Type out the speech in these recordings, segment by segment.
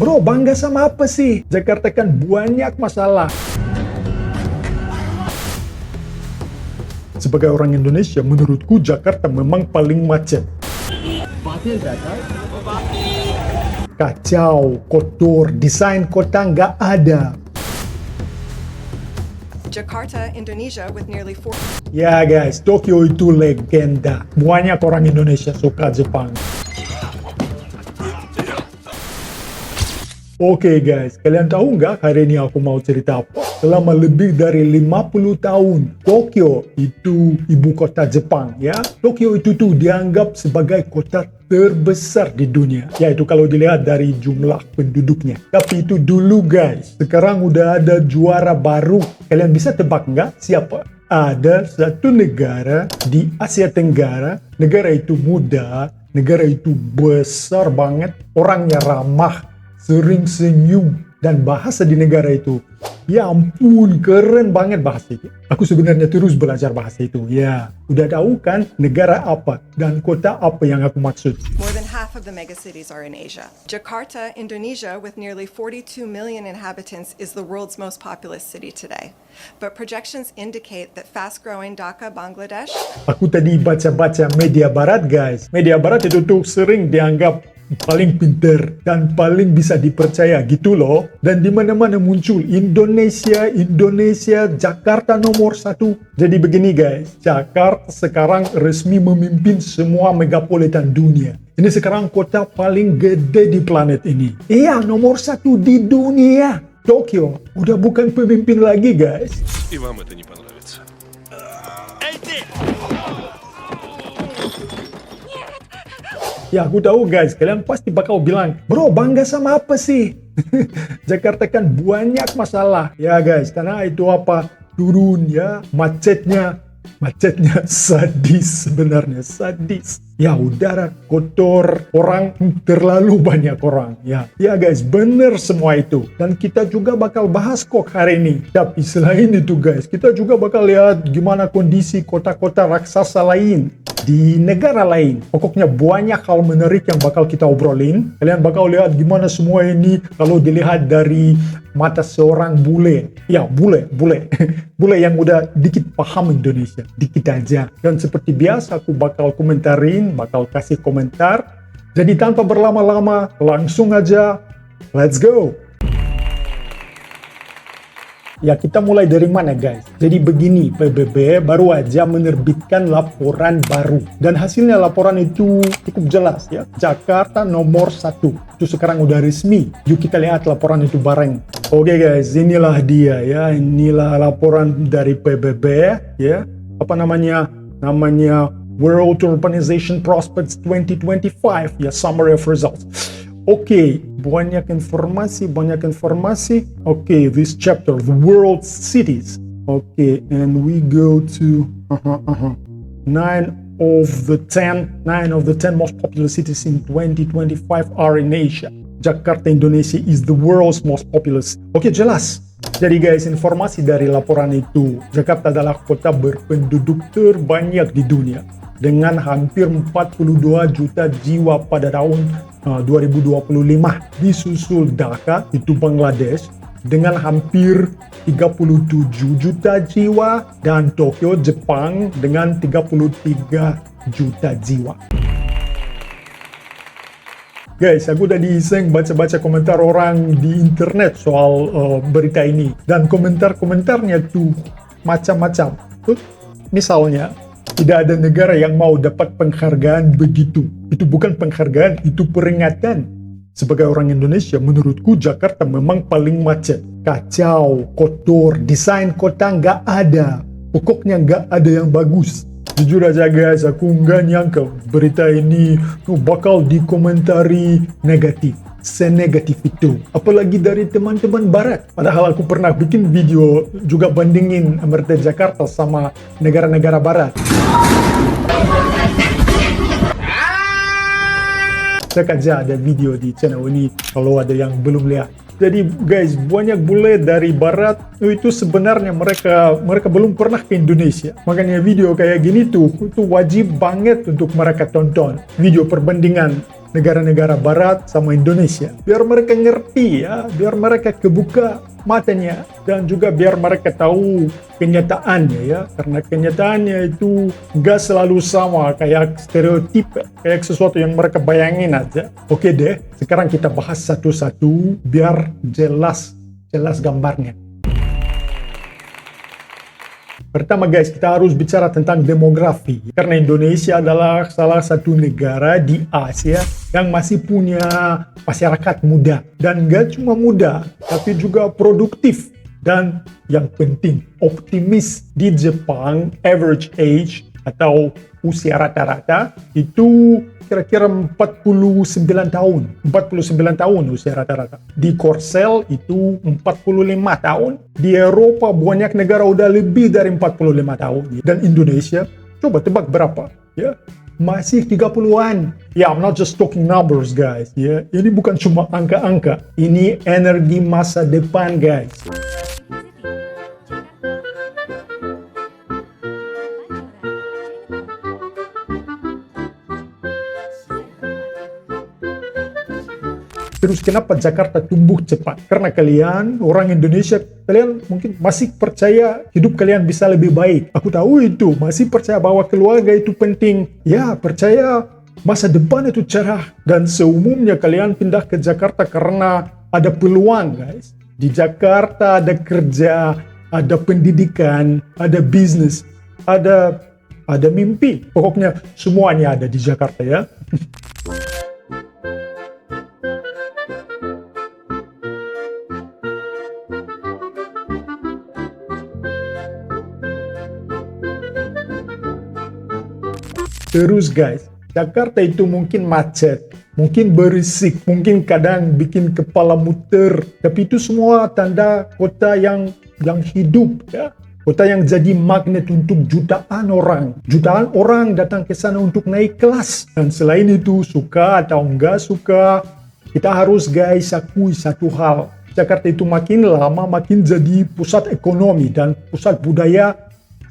Bro, bangga sama apa sih? Jakarta kan banyak masalah. Sebagai orang Indonesia, menurutku Jakarta memang paling macet. Kacau, kotor, desain kota nggak ada. Jakarta, Indonesia, with nearly 4. Ya guys, Tokyo itu legenda. Banyak orang Indonesia suka Jepang. Oke guys, kalian tahu nggak hari ini aku mau cerita apa? Selama lebih dari 50 tahun, Tokyo itu ibu kota Jepang ya. Tokyo itu tuh dianggap sebagai kota terbesar di dunia. Yaitu kalau dilihat dari jumlah penduduknya. Tapi itu dulu guys, sekarang udah ada juara baru. Kalian bisa tebak nggak siapa? Ada satu negara di Asia Tenggara, negara itu muda, negara itu besar banget, orangnya ramah, sering senyum, dan bahasa di negara itu, ya ampun, keren banget bahasa itu. Aku sebenarnya terus belajar bahasa itu. Ya, udah tahu kan negara apa dan kota apa yang aku maksud. More than half of the megacities are in Asia. Jakarta, Indonesia, with nearly 42 million inhabitants, is the world's most populous city today. But projections indicate that fast-growing Dhaka, Bangladesh. Aku tadi baca-baca media barat guys. Media barat itu tuh sering dianggap paling pinter dan paling bisa dipercaya gitu loh. Dan di mana-mana muncul Indonesia, Jakarta nomor 1. Jadi begini guys, Jakarta sekarang resmi memimpin semua megapolitan dunia. Ini sekarang kota paling gede di planet ini. Iya, nomor 1 di dunia. Tokyo udah bukan pemimpin lagi guys. И вам это не понравится. Ya aku tahu guys, kalian pasti bakal bilang, bro bangga sama apa sih? Jakarta kan banyak masalah. Ya guys, karena itu apa? Turun ya, macetnya sadis sebenarnya, sadis. Ya udara kotor, orang terlalu banyak orang. Ya guys, bener semua itu. Dan kita juga bakal bahas kok hari ini. Tapi selain itu guys, kita juga bakal lihat gimana kondisi kota-kota raksasa lain di negara lain. Pokoknya banyak hal menarik yang bakal kita obrolin. Kalian bakal lihat gimana semua ini kalau dilihat dari mata seorang bule. Ya, bule. Bule yang udah dikit paham Indonesia. Dikit aja. Dan seperti biasa aku bakal komentarin, bakal kasih komentar. Jadi tanpa berlama-lama, langsung aja, let's go! Ya kita mulai dari mana guys? Jadi begini, PBB baru aja menerbitkan laporan baru. Dan hasilnya laporan itu cukup jelas ya. Jakarta nomor 1. Itu sekarang udah resmi. Yuk kita lihat laporan itu bareng. Oke guys, inilah dia ya. Inilah laporan dari PBB ya. Apa namanya? Namanya World Urbanization Prospects 2025 ya, Summary of Results. Oke, banyak informasi. Oke, this chapter, the world cities. Oke, and we go to 9 of the 10 most populous cities in 2025 are in Asia. Jakarta, Indonesia is the world's most populous. Oke, jelas. Jadi guys, informasi dari laporan itu, Jakarta adalah kota berpenduduk terbanyak di dunia dengan hampir 42 juta jiwa pada tahun 2025. Disusul Dhaka, itu Bangladesh, dengan hampir 37 juta jiwa, dan Tokyo, Jepang, dengan 33 juta jiwa. Guys, aku tadi iseng baca-baca komentar orang di internet soal berita ini. Dan komentar-komentarnya tuh macam-macam. Misalnya, tidak ada negara yang mau dapat penghargaan begitu. Itu bukan penghargaan, itu peringatan. Sebagai orang Indonesia, menurutku Jakarta memang paling macet. Kacau, kotor, desain kota nggak ada. Pokoknya nggak ada yang bagus. Jujur aja guys, aku nggak nyangka berita ini bakal dikomentari negatif. Senegatif itu. Apalagi dari teman-teman barat. Padahal aku pernah bikin video juga bandingin MRT Jakarta sama negara-negara barat. Cek aja ada video di channel ini kalau ada yang belum lihat. Jadi guys, banyak bule dari barat itu sebenarnya mereka belum pernah ke Indonesia. Makanya video kayak gini tuh itu wajib banget untuk mereka tonton. Video perbandingan negara-negara barat sama Indonesia. Biar mereka ngerti ya, biar mereka kebuka matanya, dan juga biar mereka tahu kenyataannya ya. Karena kenyataannya itu gak selalu sama kayak stereotip, kayak sesuatu yang mereka bayangin aja. Oke deh, sekarang kita bahas satu-satu biar jelas gambarnya. Pertama guys, kita harus bicara tentang demografi. Karena Indonesia adalah salah satu negara di Asia yang masih punya masyarakat muda. Dan gak cuma muda, tapi juga produktif. Dan yang penting, optimis. Di Jepang, average age atau usia rata-rata itu kira-kira 49 tahun. 49 tahun usia rata-rata. Di Korsel itu 45 tahun. Di Eropa banyak negara udah lebih dari 45 tahun. Dan Indonesia, coba tebak berapa? Ya, masih 30-an. Ya, I'm not just talking numbers guys. Ya, ini bukan cuma angka-angka. Ini energi masa depan guys. Terus kenapa Jakarta tumbuh cepat? Karena kalian, orang Indonesia, kalian mungkin masih percaya hidup kalian bisa lebih baik. Aku tahu itu, masih percaya bahwa keluarga itu penting. Ya, percaya masa depan itu cerah. Dan seumumnya kalian pindah ke Jakarta karena ada peluang guys. Di Jakarta ada kerja, ada pendidikan, ada bisnis, ada mimpi. Pokoknya semuanya ada di Jakarta ya. Terus guys, Jakarta itu mungkin macet, mungkin berisik, mungkin kadang bikin kepala muter. Tapi itu semua tanda kota yang hidup ya. Kota yang jadi magnet untuk jutaan orang. Jutaan orang datang ke sana untuk naik kelas. Dan selain itu, suka atau enggak suka, kita harus guys akui satu hal. Jakarta itu makin lama makin jadi pusat ekonomi dan pusat budaya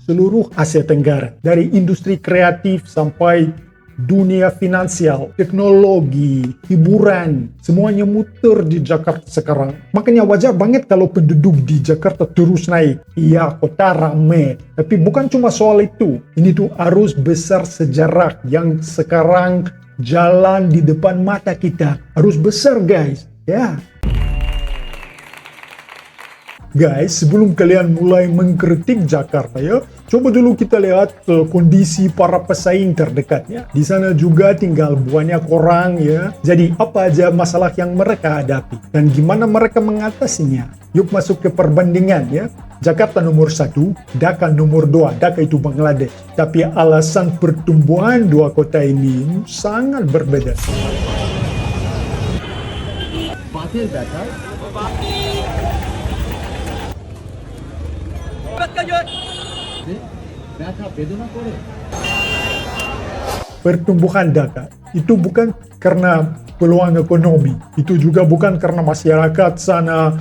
seluruh Asia Tenggara. Dari industri kreatif sampai dunia finansial, teknologi, hiburan, semuanya muter di Jakarta sekarang. Makanya wajar banget kalau penduduk di Jakarta terus naik. Iya, kota rame. Tapi bukan cuma soal itu. Ini tuh arus besar sejarah yang sekarang jalan di depan mata kita. Arus besar guys. Ya. Guys, sebelum kalian mulai mengkritik Jakarta ya, coba dulu kita lihat kondisi para pesaing terdekatnya. Di sana juga tinggal banyak orang ya. Jadi apa aja masalah yang mereka hadapi dan gimana mereka mengatasinya. Yuk masuk ke perbandingan ya. Jakarta nomor 1, Dhaka nomor 2. Dhaka itu Bangladesh. Tapi alasan pertumbuhan dua kota ini sangat berbeda. Pertumbuhan Dhaka itu bukan karena peluang ekonomi, itu juga bukan karena masyarakat sana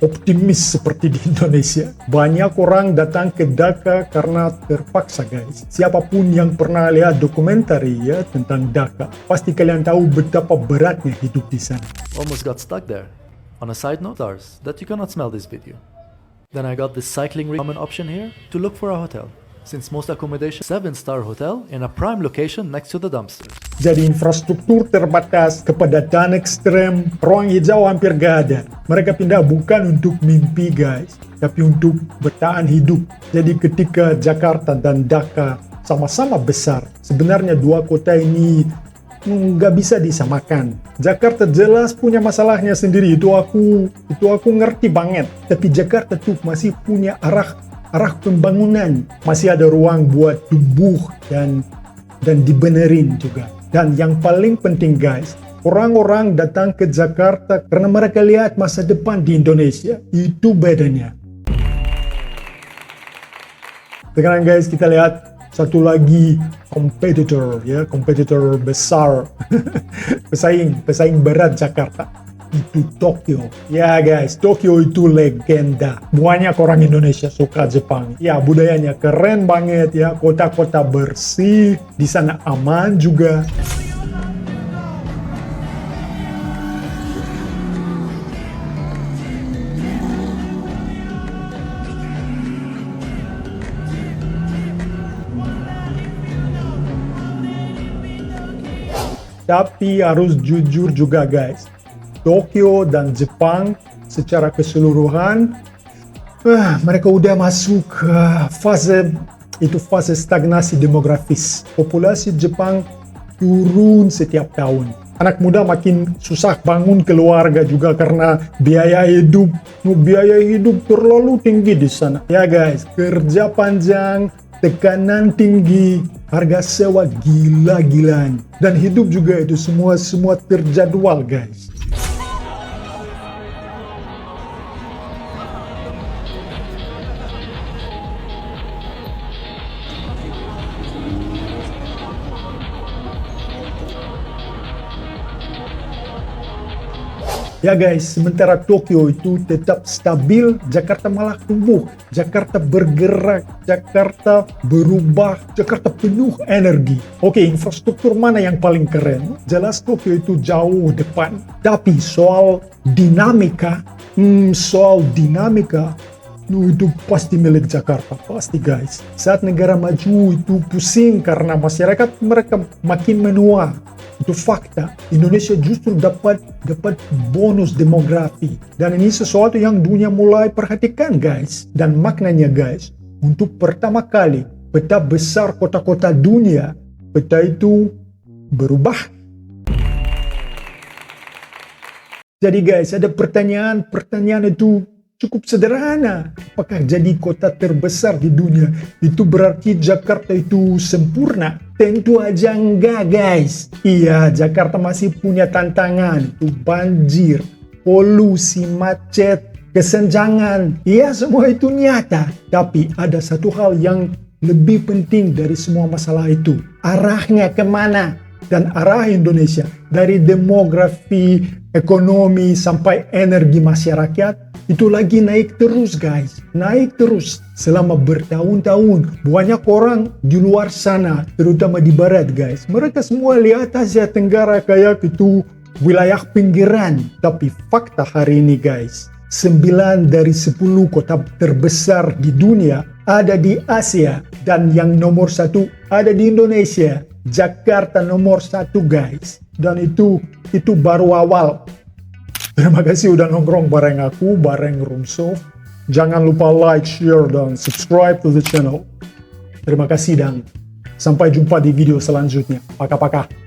optimis seperti di Indonesia. Banyak orang datang ke Dhaka karena terpaksa guys. Siapapun yang pernah lihat dokumenter ya tentang Dhaka, pasti kalian tahu betapa beratnya hidup di sana. Almost got stuck there. On a side note, stars that you cannot smell this video. Then I got this cycling common option here to look for a hotel. Since most accommodation 7-star hotel in a prime location next to the dumpsters. Jadi infrastruktur terbatas, kepadatan ekstrem, ruang hijau hampir gak ada. Mereka pindah bukan untuk mimpi guys, tapi untuk bertahan hidup. Jadi ketika Jakarta dan Dhaka sama-sama besar, sebenarnya dua kota ini nggak bisa disamakan. Jakarta jelas punya masalahnya sendiri, itu aku ngerti banget. Tapi Jakarta tuh masih punya arah pembangunan, masih ada ruang buat tumbuh dan dibenerin juga. Dan yang paling penting guys, orang-orang datang ke Jakarta karena mereka lihat masa depan di Indonesia. Itu bedanya. Sekarang guys kita lihat satu lagi kompetitor ya, kompetitor besar pesaing berat Jakarta itu Tokyo. Ya guys, Tokyo itu legenda. Banyak orang Indonesia suka Jepang. Ya, budayanya keren banget ya, kota-kota bersih, di sana aman juga. Tapi harus jujur juga guys, Tokyo dan Jepang secara keseluruhan, mereka udah masuk fase stagnasi demografis. Populasi Jepang turun setiap tahun. Anak muda makin susah bangun keluarga juga karena biaya hidup terlalu tinggi di sana. Ya guys, kerja panjang, tekanan tinggi, harga sewa gila-gilaan, dan hidup juga itu semua terjadwal guys. Ya guys, sementara Tokyo itu tetap stabil, Jakarta malah tumbuh. Jakarta bergerak, Jakarta berubah, Jakarta penuh energi. Oke, infrastruktur mana yang paling keren? Jelas Tokyo itu jauh depan. Tapi soal dinamika, itu pasti milik Jakarta, pasti guys. Saat negara maju itu pusing karena masyarakat mereka makin menua. Itu fakta. Indonesia justru dapat bonus demografi. Dan ini sesuatu yang dunia mulai perhatikan guys. Dan maknanya guys, untuk pertama kali peta besar kota-kota dunia, peta itu berubah. Jadi guys, ada pertanyaan itu cukup sederhana. Apakah jadi kota terbesar di dunia itu berarti Jakarta itu sempurna? Tentu aja enggak guys. Iya, Jakarta masih punya tantangan. Itu banjir, polusi, macet, kesenjangan. Iya, semua itu nyata. Tapi ada satu hal yang lebih penting dari semua masalah itu. Arahnya kemana? Dan arah Indonesia dari demografi, ekonomi, sampai energi masyarakat itu lagi naik terus guys, naik terus selama bertahun-tahun. Banyak orang di luar sana, terutama di barat guys, mereka semua lihat Asia Tenggara kayak itu wilayah pinggiran. Tapi fakta hari ini guys, 9 dari 10 kota terbesar di dunia ada di Asia, dan yang nomor 1 ada di Indonesia. Jakarta nomor 1 guys, dan itu baru awal. Terima kasih udah nongkrong bareng aku, bareng Roomsoft. Jangan lupa like, share, dan subscribe to the channel. Terima kasih dan sampai jumpa di video selanjutnya. Paka-paka.